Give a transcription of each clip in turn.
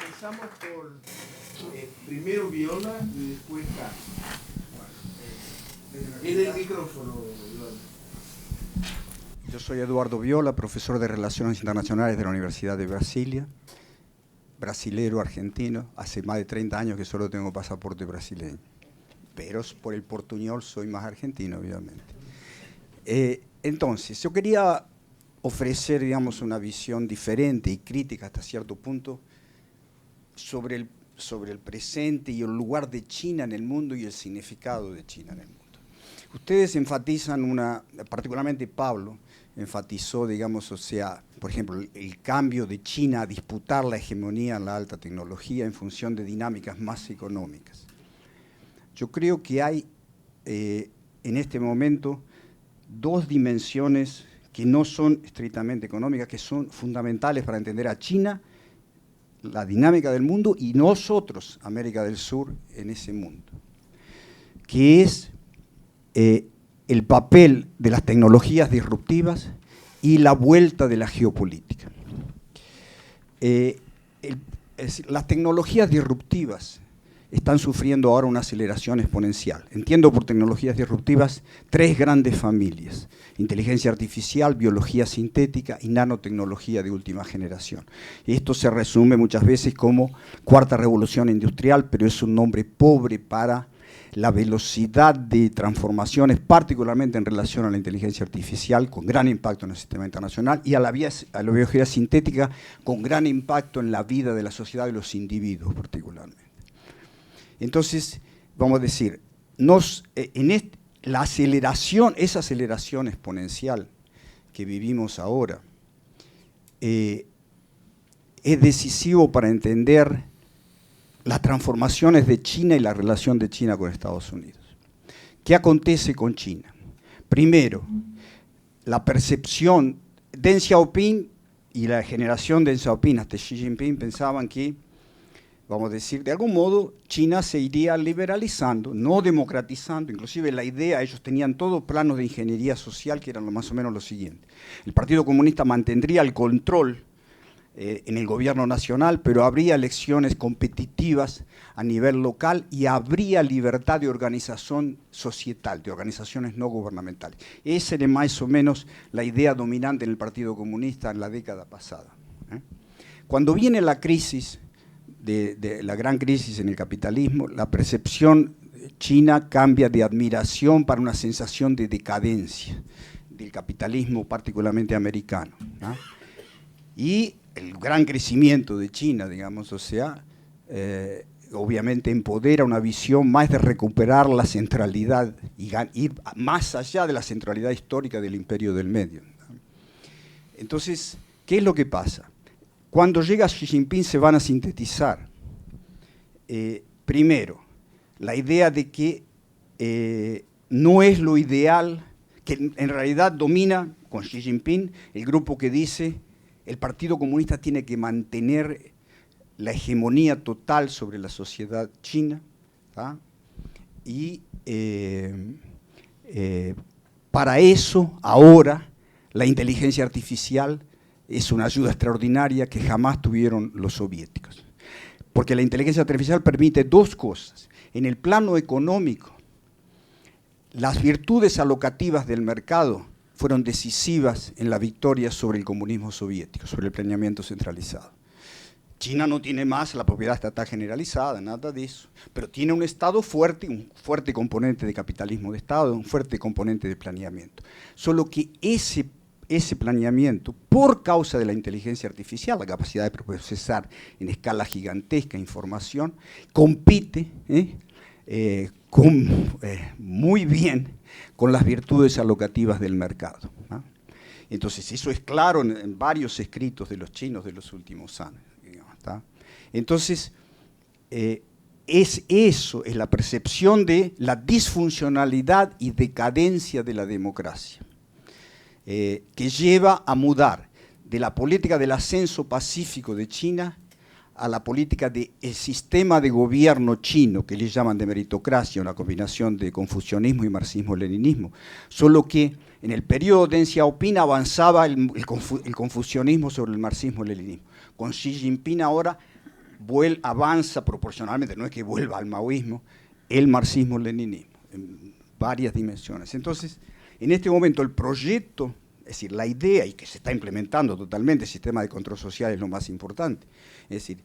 Empezamos por primero Viola y después Carlos. En el micrófono, Viola. Yo soy Eduardo Viola, profesor de Relaciones Internacionales de la Universidad de Brasilia, brasilero argentino. Hace más de 30 años que solo tengo pasaporte brasileño, pero por el portuñol soy más argentino, obviamente. Entonces, yo quería ofrecer, digamos, una visión diferente y crítica hasta cierto punto sobre el presente y el lugar de China en el mundo y el significado de China en el mundo. Ustedes enfatizan particularmente Pablo, enfatizó, digamos, o sea, por ejemplo, el cambio de China a disputar la hegemonía en la alta tecnología en función de dinámicas más económicas. Yo creo que hay en este momento dos dimensiones que no son estrictamente económicas, que son fundamentales para entender a China, la dinámica del mundo y nosotros, América del Sur, en ese mundo, que es el papel de las tecnologías disruptivas y la vuelta de la geopolítica. Las tecnologías disruptivas están sufriendo ahora una aceleración exponencial. Entiendo por tecnologías disruptivas tres grandes familias: inteligencia artificial, biología sintética y nanotecnología de última generación. Esto se resume muchas veces como cuarta revolución industrial, pero es un nombre pobre para la velocidad de transformaciones, particularmente en relación a la inteligencia artificial, con gran impacto en el sistema internacional, y a la biología sintética, con gran impacto en la vida de la sociedad y los individuos particularmente. Entonces, vamos a decir, la aceleración, esa aceleración exponencial que vivimos ahora, es decisivo para entender las transformaciones de China y la relación de China con Estados Unidos. ¿Qué acontece con China? Primero, la percepción. Deng Xiaoping y la generación de Deng Xiaoping hasta Xi Jinping pensaban que, vamos a decir, de algún modo China se iría liberalizando, no democratizando. Inclusive la idea, ellos tenían todos planos de ingeniería social que eran más o menos lo siguiente. El Partido Comunista mantendría el control en el gobierno nacional, pero habría elecciones competitivas a nivel local y habría libertad de organización societal, de organizaciones no gubernamentales. Esa era más o menos la idea dominante en el Partido Comunista en la década pasada. Cuando viene la crisis, la gran crisis en el capitalismo, la percepción china cambia de admiración para una sensación de decadencia del capitalismo, particularmente americano, ¿no? Y el gran crecimiento de China, digamos, o sea, obviamente empodera una visión más de recuperar la centralidad y ir más allá de la centralidad histórica del imperio del medio, ¿no? Entonces, ¿qué es lo que pasa? Cuando llega Xi Jinping se van a sintetizar, primero, la idea de que no es lo ideal, que en realidad domina con Xi Jinping el grupo que dice el Partido Comunista tiene que mantener la hegemonía total sobre la sociedad china, ¿tá? Y para eso, ahora, la inteligencia artificial es una ayuda extraordinaria que jamás tuvieron los soviéticos. Porque la inteligencia artificial permite dos cosas. En el plano económico, las virtudes alocativas del mercado fueron decisivas en la victoria sobre el comunismo soviético, sobre el planeamiento centralizado. China no tiene más la propiedad estatal generalizada, nada de eso, pero tiene un Estado fuerte, un fuerte componente de capitalismo de Estado, un fuerte componente de planeamiento. Solo que ese planeamiento, por causa de la inteligencia artificial, la capacidad de procesar en escala gigantesca información, compite muy bien con las virtudes alocativas del mercado, ¿no? Entonces, eso es claro en varios escritos de los chinos de los últimos años, digamos, ¿tá? Entonces, eso es la percepción de la disfuncionalidad y decadencia de la democracia, que lleva a mudar de la política del ascenso pacífico de China a la política del sistema de gobierno chino, que le llaman de meritocracia, una combinación de confucianismo y marxismo-leninismo. Solo que en el periodo de Deng Xiaoping avanzaba el confucianismo sobre el marxismo-leninismo. Con Xi Jinping ahora avanza proporcionalmente, no es que vuelva al maoísmo, el marxismo-leninismo, en varias dimensiones. Entonces, en este momento el proyecto, es decir, la idea, y que se está implementando totalmente, el sistema de control social es lo más importante, es decir,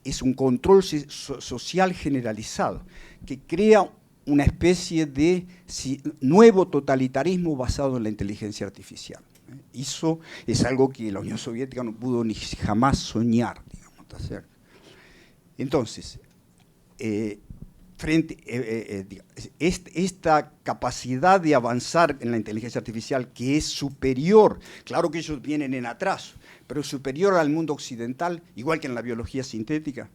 es un control social generalizado, que crea una especie de nuevo totalitarismo basado en la inteligencia artificial. Eso es algo que la Unión Soviética no pudo ni jamás soñar, digamos, ¿está cierto? Entonces, esta capacidad de avanzar en la inteligencia artificial, que es superior, claro que ellos vienen en atraso, pero superior al mundo occidental, igual que en la biología sintética,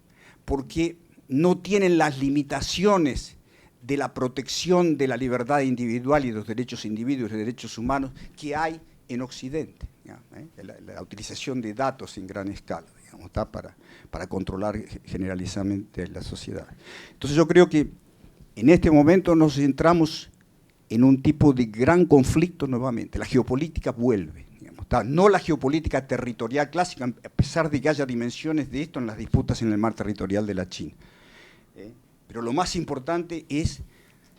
porque no tienen las limitaciones de la protección de la libertad individual y de los derechos individuos y de derechos humanos que hay en Occidente, la utilización de datos en gran escala, digamos, ¿está? Para controlar generalizadamente la sociedad. Entonces yo creo que en este momento nos centramos en un tipo de gran conflicto nuevamente. La geopolítica vuelve, digamos, ¿está? No la geopolítica territorial clásica, a pesar de que haya dimensiones de esto en las disputas en el mar territorial de la China. Pero lo más importante es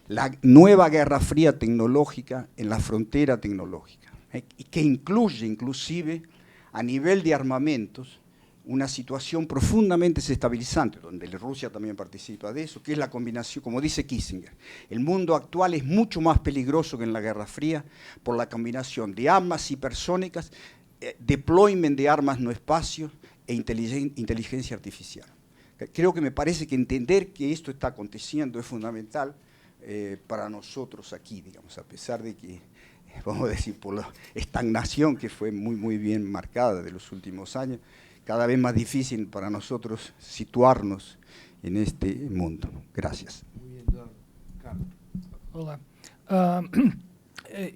la nueva guerra fría tecnológica en la frontera tecnológica, y que incluye inclusive a nivel de armamentos una situación profundamente desestabilizante, donde Rusia también participa de eso, que es la combinación, como dice Kissinger, el mundo actual es mucho más peligroso que en la Guerra Fría por la combinación de armas hipersónicas, deployment de armas no espacio e inteligencia artificial. Creo que me parece que entender que esto está aconteciendo es fundamental para nosotros aquí, digamos, a pesar de que, vamos a decir, por la estagnación que fue muy bien marcada de los últimos años, cada vez más difícil para nosotros situarnos en este mundo. Gracias. Muy bien, Carlos. Olá.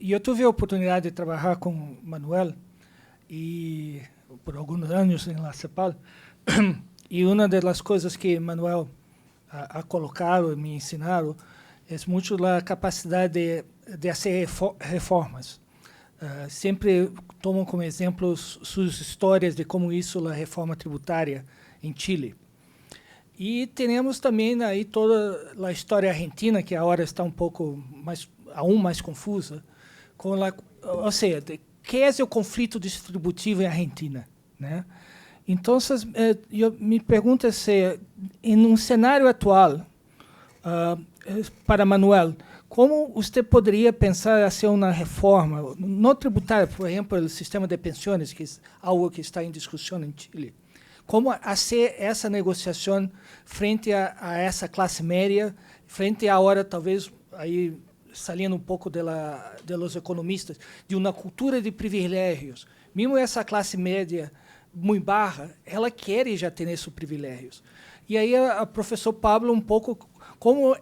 Eu tive a oportunidade de trabalhar com Manuel por alguns anos em La CEPAL, e uma das coisas que Manuel ha colocado e me ensinado é muito a capacidade de fazer reformas. Sempre tomam como exemplo suas histórias de como isso a reforma tributária em Chile. E temos também aí toda a história argentina, que agora está aún mais confusa, ou seja, que é o conflito distributivo em Argentina, né? Então, me pergunto se, em um cenário atual, para Manuel, como você poderia pensar em fazer uma reforma, não tributária, por exemplo, o sistema de pensões, que é algo que está em discussão em Chile? Como fazer essa negociação frente a essa classe média, frente a agora, talvez, aí saliendo um pouco de los economistas, de uma cultura de privilégios. Mesmo essa classe média muito barra, ela quer já ter esses privilégios. E aí, o professor Pablo, um pouco, como o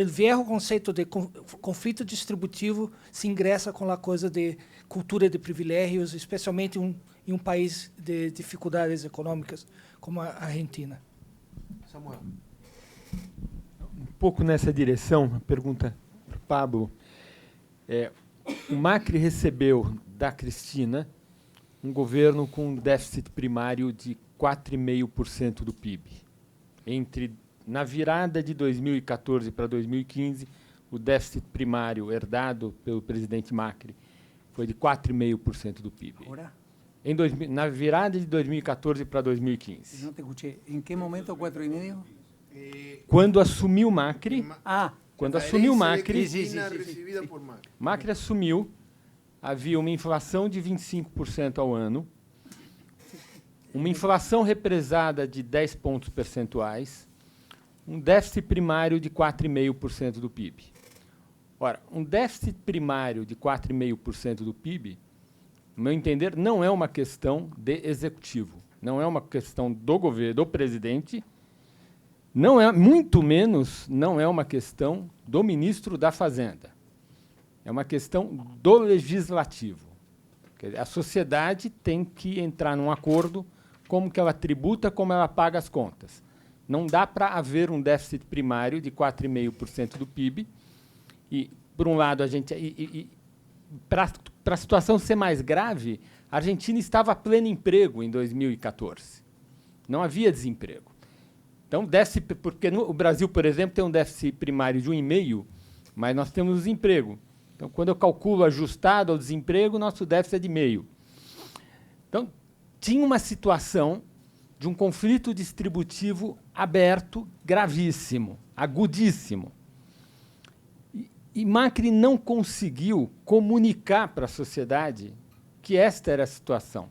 velho conceito de conflito distributivo se ingressa com a coisa de cultura de privilégios, especialmente em um país de dificuldades econômicas como a Argentina. Samuel. Um pouco nessa direção, a pergunta para o Pablo. O Macri recebeu da Cristina um governo com um déficit primário de 4,5% do PIB. Na virada de 2014 para 2015, o déficit primário herdado pelo presidente Macri foi de 4,5% do PIB. Agora? Na virada de 2014 para 2015. Não te escutei. Em que momento 4,5%? Quando assumiu Macri, La herencia de Sí, Cristina sí. recibida por Macri. Macri assumiu, havia uma inflação de 25% ao ano, uma inflação represada de 10 pontos percentuais, um déficit primário de 4,5% do PIB. Ora, um déficit primário de 4,5% do PIB, no meu entender, não é uma questão de executivo, não é uma questão do governo, do presidente, muito menos não é uma questão do ministro da Fazenda. É uma questão do legislativo. Quer dizer, a sociedade tem que entrar num acordo como que ela tributa, como ela paga as contas. Não dá para haver um déficit primário de 4,5% do PIB. E, por um lado, para a situação ser mais grave, a Argentina estava a pleno emprego em 2014. Não havia desemprego. Então, déficit, porque o Brasil, por exemplo, tem um déficit primário de 1,5%, mas nós temos desemprego. Então, quando eu calculo ajustado ao desemprego, nosso déficit é de 0,5%. Então, tinha uma situação de um conflito distributivo aberto, gravíssimo, agudíssimo. E Macri não conseguiu comunicar para a sociedade que esta era a situação.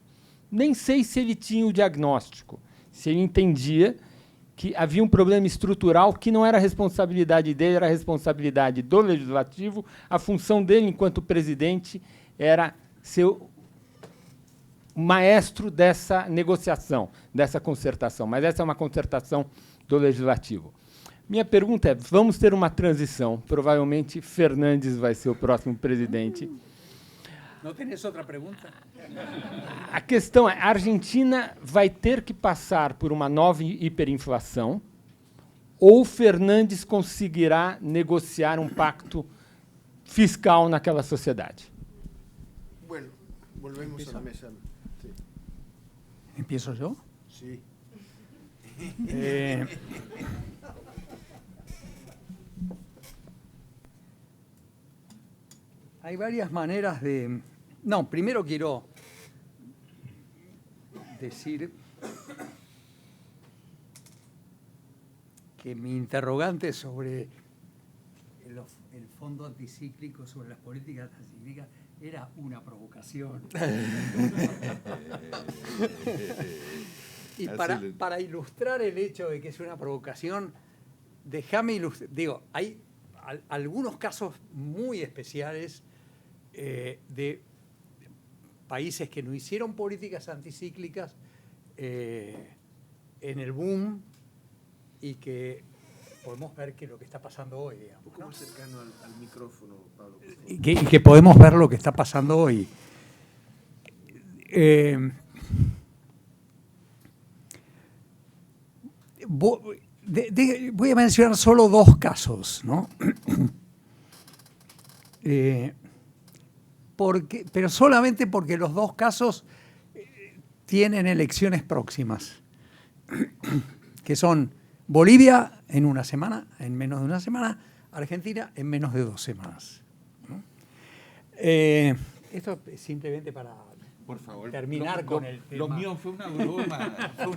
Nem sei se ele tinha o diagnóstico, se ele entendia que havia um problema estrutural que não era responsabilidade dele, era responsabilidade do Legislativo. A função dele, enquanto presidente, era ser o maestro dessa negociação, dessa concertação. Mas essa é uma concertação do Legislativo. Minha pergunta é, vamos ter uma transição. Provavelmente, Fernandes vai ser o próximo presidente. ¿No tenés otra pregunta? A questão é, a Argentina vai ter que passar por uma nova hiperinflação ou Fernandes conseguirá negociar um pacto fiscal naquela sociedade? Bueno, volvemos a la mesa. Sí. ¿Empiezo yo? Sí. Hay varias maneras de... No, primero quiero decir que mi interrogante sobre el fondo anticíclico, sobre las políticas anticíclicas, era una provocación. Y para ilustrar el hecho de que es una provocación, déjame ilustrar, digo, hay algunos casos muy especiales de países que no hicieron políticas anticíclicas en el boom y que podemos ver que lo que está pasando hoy, digamos, Un poco más cercano al micrófono, Pablo. Por favor. y que podemos ver lo que está pasando hoy. Voy a mencionar solo dos casos, ¿no? Pero solamente porque los dos casos tienen elecciones próximas, que son Bolivia en una semana, en menos de una semana, Argentina en menos de 2 semanas, ¿no? Esto es simplemente para Por favor, terminar con el tema. Lo mío fue una broma, fue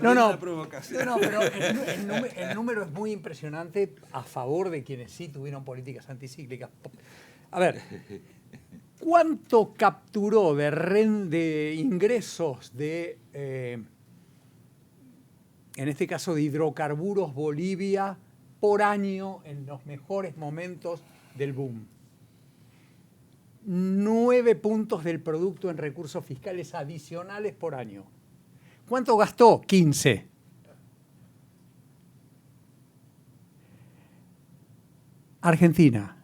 No, una provocación. No, pero el número es muy impresionante a favor de quienes sí tuvieron políticas anticíclicas. A ver, ¿cuánto capturó de ingresos de, en este caso de hidrocarburos, Bolivia por año en los mejores momentos del boom? 9 puntos del producto en recursos fiscales adicionales por año. ¿Cuánto gastó? 15. Argentina.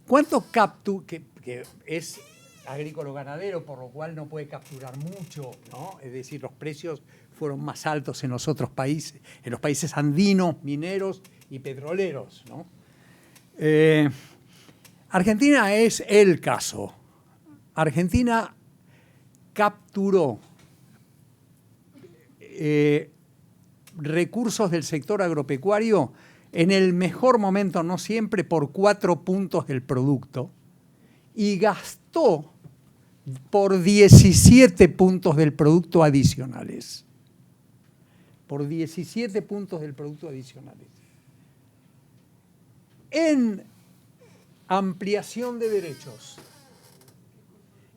¿Cuánto que es agrícola-ganadero, por lo cual no puede capturar mucho, ¿no? Es decir, los precios fueron más altos en los otros países, en los países andinos, mineros y petroleros, ¿no? Argentina es el caso. Argentina capturó recursos del sector agropecuario en el mejor momento, no siempre, por 4 puntos del producto y gastó por 17 puntos del producto adicionales. Por 17 puntos del producto adicionales. En ampliación de derechos.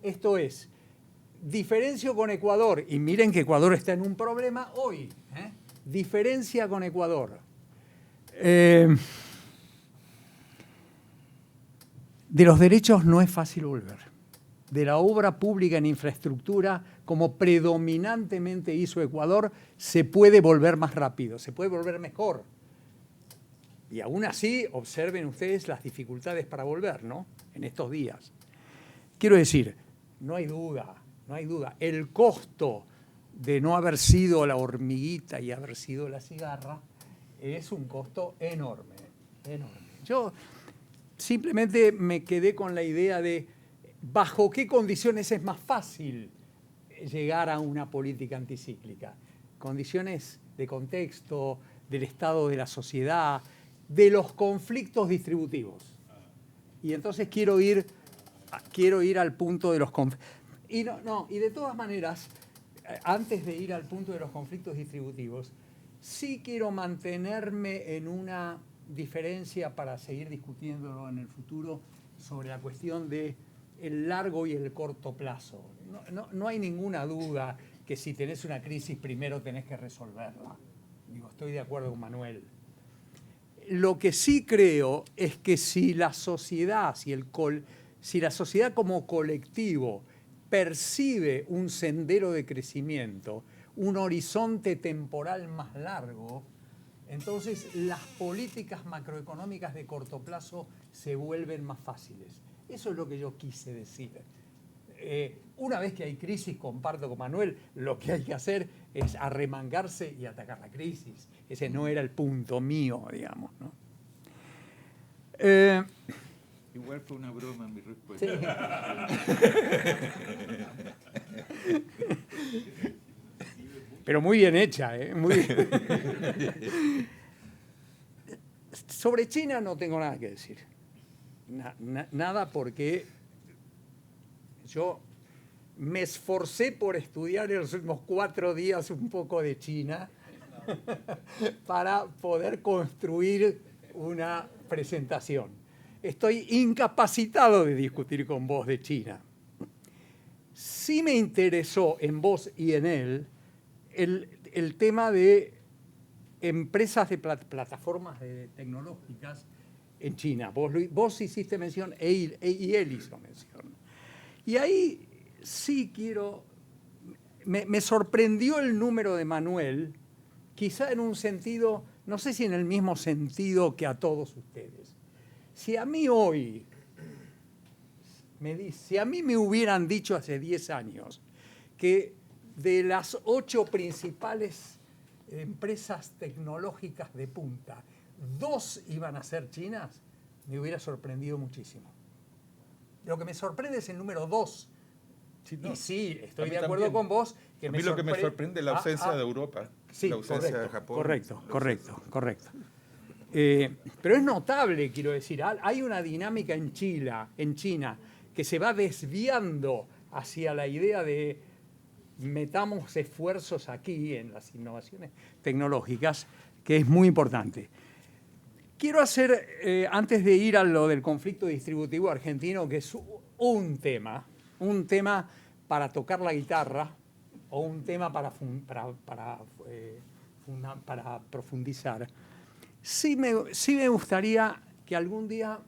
Esto es, diferencio con Ecuador, y miren que Ecuador está en un problema hoy, diferencia con Ecuador. De los derechos no es fácil volver. De la obra pública en infraestructura, como predominantemente hizo Ecuador, se puede volver más rápido, se puede volver mejor. Y aún así, observen ustedes las dificultades para volver, ¿no? En estos días. Quiero decir, no hay duda, el costo de no haber sido la hormiguita y haber sido la cigarra es un costo enorme, enorme. Yo simplemente me quedé con la idea de bajo qué condiciones es más fácil llegar a una política anticíclica. Condiciones de contexto, del estado de la sociedad, de los conflictos distributivos. Y entonces quiero ir al punto de los conflictos. Y de todas maneras, antes de ir al punto de los conflictos distributivos, sí quiero mantenerme en una diferencia para seguir discutiéndolo en el futuro sobre la cuestión de el largo y el corto plazo. No hay ninguna duda que si tenés una crisis primero tenés que resolverla. Digo, estoy de acuerdo con Manuel. Lo que sí creo es que si la sociedad, si la sociedad como colectivo percibe un sendero de crecimiento, un horizonte temporal más largo, entonces las políticas macroeconómicas de corto plazo se vuelven más fáciles. Eso es lo que yo quise decir. Una vez que hay crisis, comparto con Manuel, lo que hay que hacer es arremangarse y atacar la crisis. Ese no era el punto mío, digamos, ¿no? Igual fue una broma mi respuesta. Sí. Pero muy bien hecha, ¿eh? Muy bien. Sobre China no tengo nada que decir. Nada, porque yo me esforcé por estudiar en los últimos 4 días un poco de China para poder construir una presentación. Estoy incapacitado de discutir con vos de China. Sí me interesó en vos y en él el tema de empresas de plataformas tecnológicas en China. Vos hiciste mención y él hizo mención. Y ahí sí me sorprendió el número de Manuel, quizá en un sentido, no sé si en el mismo sentido que a todos ustedes. Si a mí hoy, si a mí me hubieran dicho hace 10 años que de las 8 principales empresas tecnológicas de punta, 2 iban a ser chinas, me hubiera sorprendido muchísimo. Lo que me sorprende es el número 2. Sí, no. Y sí, estoy de también. acuerdo con vos. A mí lo que me sorprende es la ausencia de Europa, sí, la ausencia de Japón. Correcto. Pero es notable, quiero decir, hay una dinámica en China, que se va desviando hacia la idea de metamos esfuerzos aquí en las innovaciones tecnológicas, que es muy importante. Quiero hacer, antes de ir a lo del conflicto distributivo argentino, que es un tema para tocar la guitarra o un tema para profundizar. Sí me gustaría que algún día,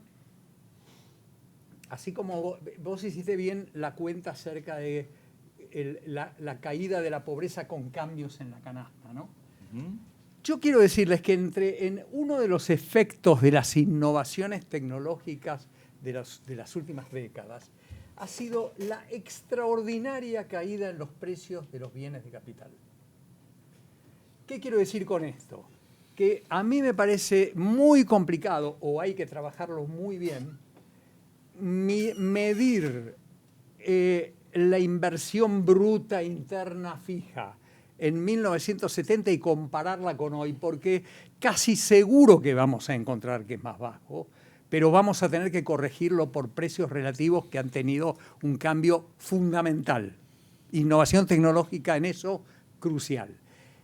así como vos hiciste bien la cuenta acerca de la caída de la pobreza con cambios en la canasta, ¿no? Yo quiero decirles que en uno de los efectos de las innovaciones tecnológicas de las últimas décadas ha sido la extraordinaria caída en los precios de los bienes de capital. ¿Qué quiero decir con esto? Que a mí me parece muy complicado, o hay que trabajarlo muy bien, medir la inversión bruta interna fija en 1970 y compararla con hoy, porque casi seguro que vamos a encontrar que es más bajo, pero vamos a tener que corregirlo por precios relativos que han tenido un cambio fundamental. Innovación tecnológica en eso, crucial.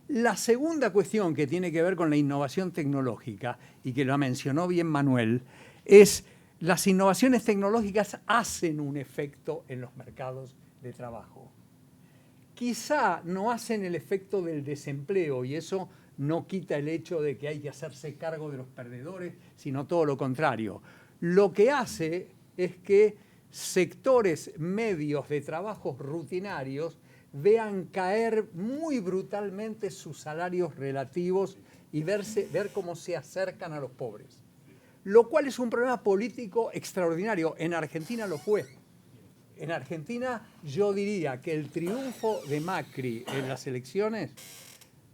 La segunda cuestión que tiene que ver con la innovación tecnológica, y que lo mencionó bien Manuel, es las innovaciones tecnológicas hacen un efecto en los mercados de trabajo. Quizá no hacen el efecto del desempleo, y eso no quita el hecho de que hay que hacerse cargo de los perdedores, sino todo lo contrario. Lo que hace es que sectores medios de trabajos rutinarios vean caer muy brutalmente sus salarios relativos y ver cómo se acercan a los pobres. Lo cual es un problema político extraordinario. En Argentina lo fue. En Argentina yo diría que el triunfo de Macri en las elecciones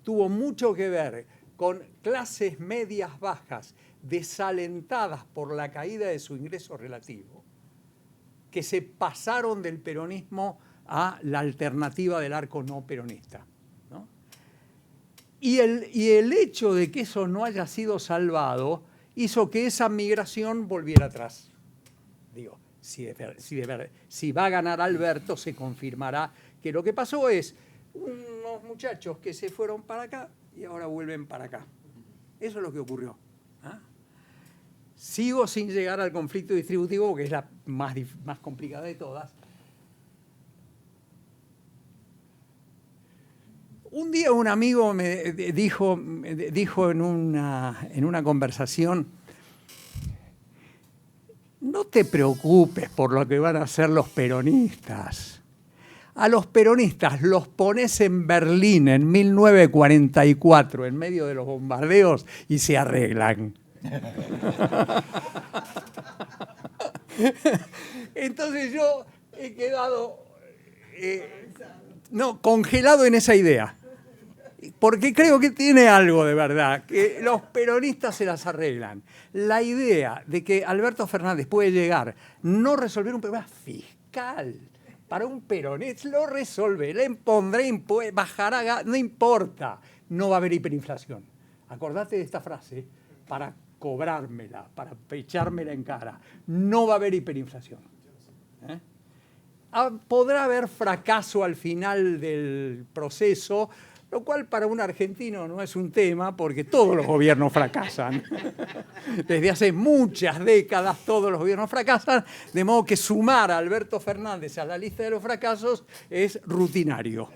tuvo mucho que ver con clases medias bajas desalentadas por la caída de su ingreso relativo, que se pasaron del peronismo a la alternativa del arco no peronista, ¿no? Y el hecho de que eso no haya sido salvado hizo que esa migración volviera atrás. Digo, si va a ganar Alberto, se confirmará que lo que pasó es unos muchachos que se fueron para acá y ahora vuelven para acá. Eso es lo que ocurrió. ¿Ah? Sigo sin llegar al conflicto distributivo, que es la más complicada de todas. Un día un amigo me dijo en una conversación: no te preocupes por lo que van a hacer los peronistas. A los peronistas los pones en Berlín en 1944, en medio de los bombardeos, y se arreglan. Entonces yo he quedado congelado en esa idea, porque creo que tiene algo de verdad, que los peronistas se las arreglan. La idea de que Alberto Fernández puede llegar, no resolver un problema fiscal para un peronista, lo resuelve, le pondré impuestos, bajará, no importa, no va a haber hiperinflación. Acordate de esta frase para cobrármela, para echármela en cara. No va a haber hiperinflación. Podrá haber fracaso al final del proceso, lo cual para un argentino no es un tema, porque todos los gobiernos fracasan. Desde hace muchas décadas todos los gobiernos fracasan, de modo que sumar a Alberto Fernández a la lista de los fracasos es rutinario.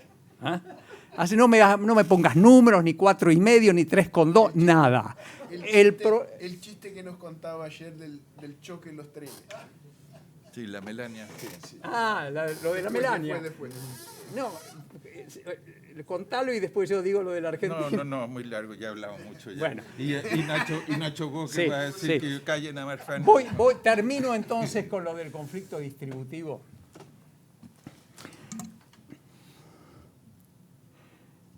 Así no me pongas números, ni 4,5, ni 3,2, nada. El chiste que nos contaba ayer del choque en los trenes. Sí, la Melania. Sí. Lo de la Melania. Después. No, contalo y después yo digo lo de la Argentina. No, muy largo, ya hablamos mucho. Ya. Bueno. Y Nacho Boque va a decir que callen a Marfan. Termino entonces con lo del conflicto distributivo.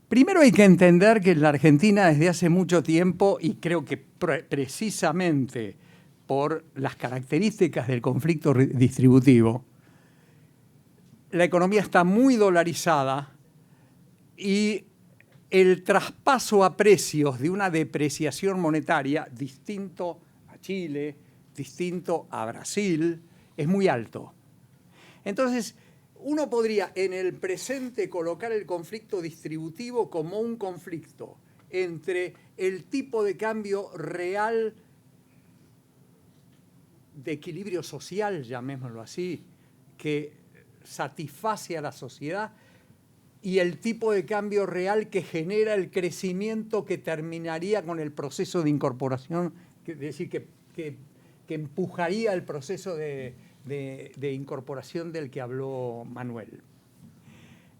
Primero hay que entender que en la Argentina desde hace mucho tiempo, y creo que precisamente por las características del conflicto distributivo, la economía está muy dolarizada y el traspaso a precios de una depreciación monetaria distinto a Chile, distinto a Brasil, es muy alto. Entonces, uno podría en el presente colocar el conflicto distributivo como un conflicto entre el tipo de cambio real de equilibrio social, llamémoslo así, que satisface a la sociedad, y el tipo de cambio real que genera el crecimiento que terminaría con el proceso de incorporación, es decir, que empujaría el proceso de incorporación del que habló Manuel.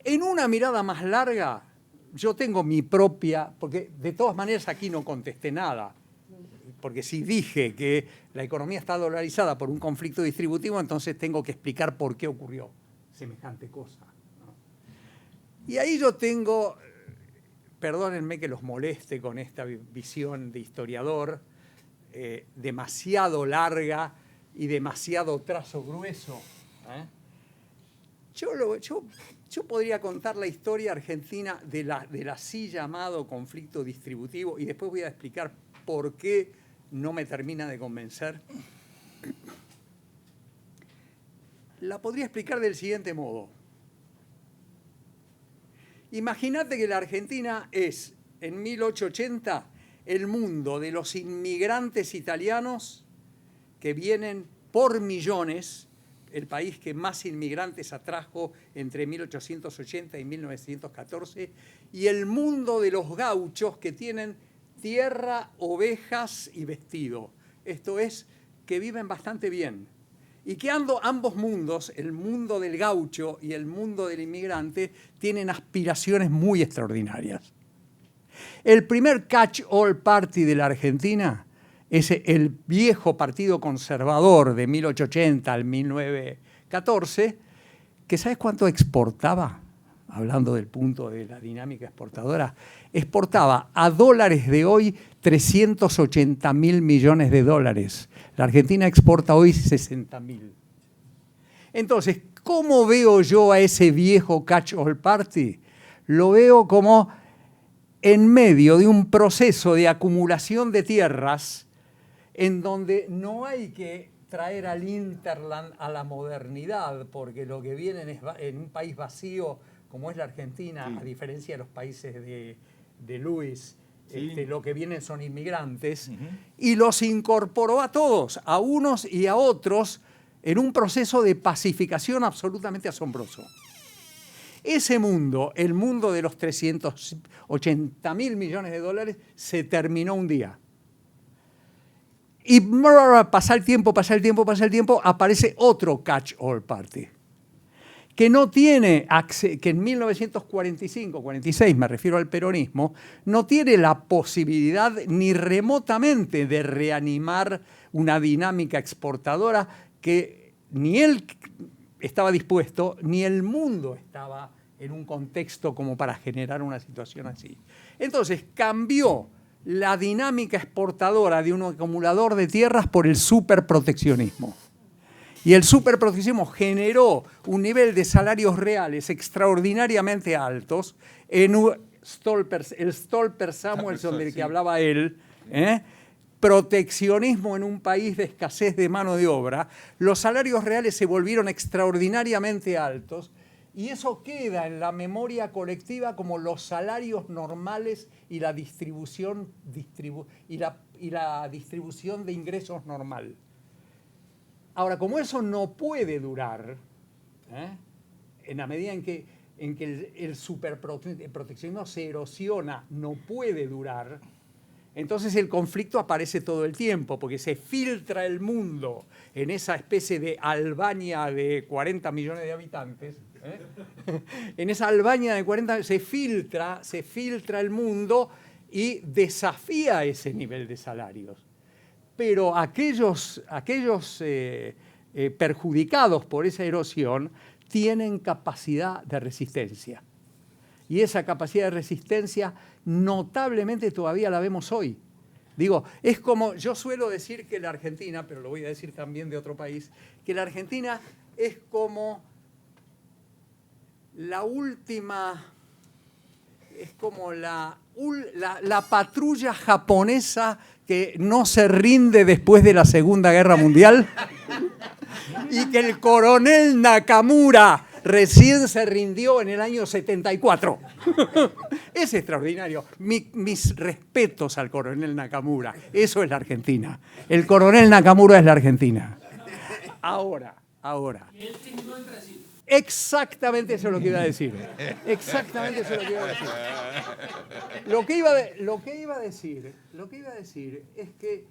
En una mirada más larga, yo tengo mi propia, porque de todas maneras aquí no contesté nada, porque si dije que la economía está dolarizada por un conflicto distributivo, entonces tengo que explicar por qué ocurrió semejante cosa, ¿no? Y ahí yo tengo, perdónenme que los moleste con esta visión de historiador, demasiado larga y demasiado trazo grueso. Yo podría contar la historia argentina del así llamado conflicto distributivo, y después voy a explicar por qué no me termina de convencer. La podría explicar del siguiente modo. Imagínate que la Argentina es, en 1880, el mundo de los inmigrantes italianos que vienen por millones, el país que más inmigrantes atrajo entre 1880 y 1914, y el mundo de los gauchos que tienen tierra, ovejas y vestido. Esto es, que viven bastante bien. Y que ambos mundos, el mundo del gaucho y el mundo del inmigrante, tienen aspiraciones muy extraordinarias. El primer catch-all party de la Argentina es el viejo Partido Conservador de 1880 al 1914, que ¿sabes cuánto exportaba? Hablando del punto de la dinámica exportadora, exportaba a dólares de hoy 380.000 millones de dólares. La Argentina exporta hoy 60.000. Entonces, ¿cómo veo yo a ese viejo catch-all party? Lo veo como en medio de un proceso de acumulación de tierras en donde no hay que traer al hinterland a la modernidad, porque lo que viene en un país vacío como es la Argentina, sí, a diferencia de los países de Luis, sí, lo que vienen son inmigrantes, y los incorporó a todos, a unos y a otros, en un proceso de pacificación absolutamente asombroso. Ese mundo, el mundo de los 380.000 millones de dólares, se terminó un día. Y pasa el tiempo, aparece otro catch-all party, que no tiene, que en 1945, 46, me refiero al peronismo, no tiene la posibilidad ni remotamente de reanimar una dinámica exportadora que ni él estaba dispuesto, ni el mundo estaba en un contexto como para generar una situación así. Entonces cambió la dinámica exportadora de un acumulador de tierras por el superproteccionismo. Y el superproteccionismo generó un nivel de salarios reales extraordinariamente altos en el Stolper-Samuelson del que hablaba él, proteccionismo en un país de escasez de mano de obra. Los salarios reales se volvieron extraordinariamente altos y eso queda en la memoria colectiva como los salarios normales y la distribución de ingresos normal. Ahora, como eso no puede durar, en la medida en que el superproteccionismo se erosiona, no puede durar, entonces el conflicto aparece todo el tiempo, porque se filtra el mundo en esa especie de Albania de 40 millones de habitantes. En esa Albania de 40 se filtra el mundo y desafía ese nivel de salarios. Pero aquellos perjudicados por esa erosión tienen capacidad de resistencia. Y esa capacidad de resistencia notablemente todavía la vemos hoy. Digo, es como, yo suelo decir que la Argentina, pero lo voy a decir también de otro país, que la Argentina es como la última, es como la patrulla japonesa que no se rinde después de la Segunda Guerra Mundial y que el coronel Nakamura recién se rindió en el año 74. Es extraordinario. Mis respetos al coronel Nakamura. Eso es la Argentina. El coronel Nakamura es la Argentina. Ahora. Y él terminó en Brasil. Exactamente eso es lo que iba a decir. Exactamente eso es lo que iba a decir. Lo que iba a decir es que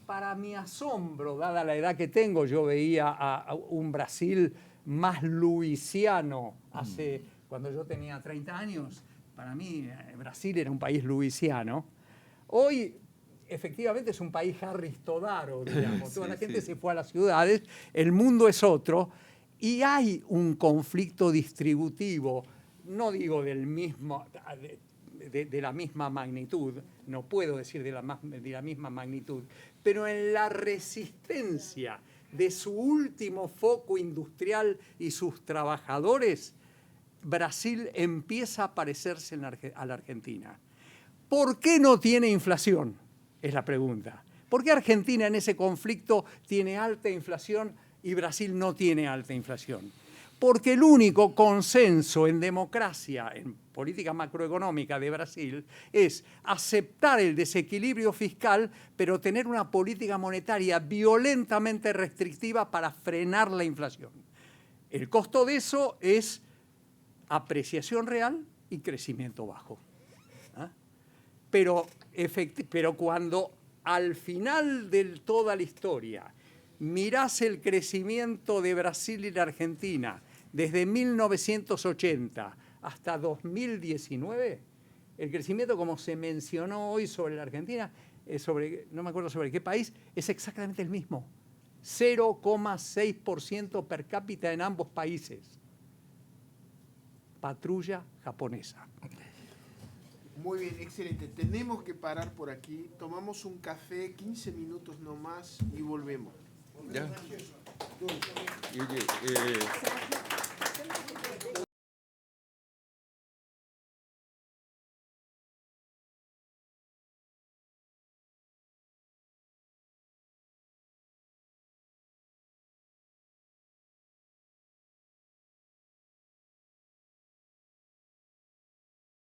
para mi asombro, dada la edad que tengo, yo veía a un Brasil más luisiano cuando yo tenía 30 años. Para mí Brasil era un país luisiano. Hoy efectivamente es un país Harris Todaro, digamos. Toda la gente se fue a las ciudades, el mundo es otro. Y hay un conflicto distributivo, no digo de la misma magnitud, no puedo decir de la misma magnitud, pero en la resistencia de su último foco industrial y sus trabajadores, Brasil empieza a parecerse a la Argentina. ¿Por qué no tiene inflación? Es la pregunta. ¿Por qué Argentina en ese conflicto tiene alta inflación y Brasil no tiene alta inflación? Porque el único consenso en democracia, en política macroeconómica de Brasil, es aceptar el desequilibrio fiscal, pero tener una política monetaria violentamente restrictiva para frenar la inflación. El costo de eso es apreciación real y crecimiento bajo. Pero cuando al final de toda la historia mirás el crecimiento de Brasil y la Argentina desde 1980 hasta 2019, el crecimiento, como se mencionó hoy sobre la Argentina, no me acuerdo sobre qué país, es exactamente el mismo. 0,6% per cápita en ambos países. Patrulla japonesa. Muy bien, excelente. Tenemos que parar por aquí. Tomamos un café, 15 minutos nomás y volvemos. Ya.